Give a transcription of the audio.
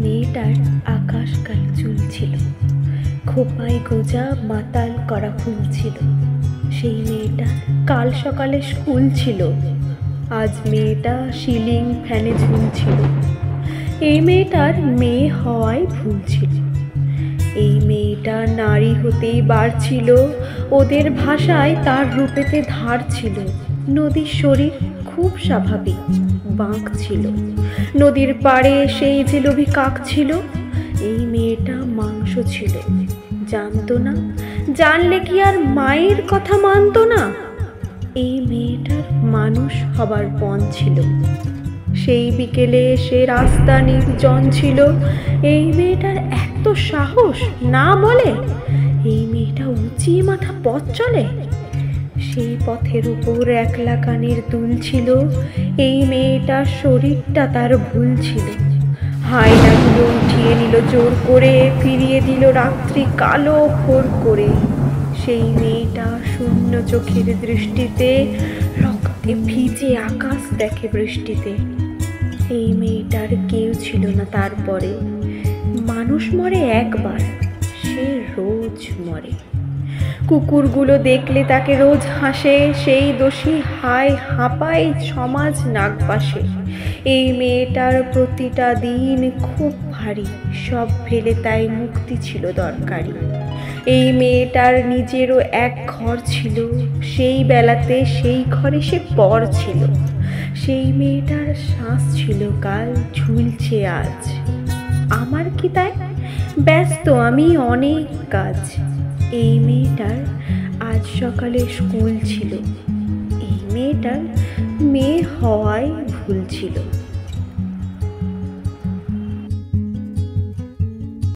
মেয়েটার আকাশ কালো চুল ছিল, খোপায় গোজা মাতাল করা ফুল ছিল। সেই মেয়েটা কাল সকালে স্কুল ছিল, আজ মেয়েটা সিলিং ফ্যানে ঝুলছিল। এই মেয়েটার মেয়ে হওয়াই ভুল ছিল। এই মেয়েটা নারী হতেই বাড়ছিল, ওদের ভাষায় তার রূপেতে ধার ছিল। নদীর শরীর খুব স্বাভাবিক, বাঁক ছিল। নদীর পাড়ে সেই যে লোভী কাক ছিল। এই মেয়েটা মাংস ছিল, জানতো না, জানলে কি আর মায়ের কথা মানতো না। এই মেয়েটার মানুষ হবার পণ ছিল। সেই বিকেলে সে রাস্তা নির্জন ছিল। এই মেয়েটার এত সাহস না বলে। এই মেয়েটা উঁচিয়ে মাথা পথ চলে। সেই পথের উপর একলা কানের দুল ছিল। এই মেয়েটার শরীরটা তার ভুল ছিল। হায়নাগুলো উঠিয়ে নিল জোর করে, ফিরিয়ে দিল রাত্রি কালো ঘোর করে। সেই মেয়েটা শূন্য চোখের দৃষ্টিতে রক্তে ভিজে আকাশ দেখে বৃষ্টিতে। এই মেয়েটার কেউ ছিল না তারপরে। মানুষ মরে একবার, সে রোজ মরে। কুকুরগুলো দেখলে তাকে রোজ হাসে, সেই দোষী হায় হাঁপায় সমাজ নাগপাশে। এই মেয়েটার প্রতিটা দিন খুব ভারী, সব ফেলে তাই মুক্তি ছিল দরকারি। এই মেয়েটার নিজেরও এক ঘর ছিল, সেই বেলাতে সেই ঘরে সে পর ছিল। সেই মেয়েটার শ্বাস ছিল কাল, ঝুলছে আজ। আমার কি তাই? ব্যস্ত আমি অনেক কাজ। এই মেয়েটার আজ সকালে স্কুল ছিল। এই মেয়েটার মেয়ে হওয়াই ভুল ছিল।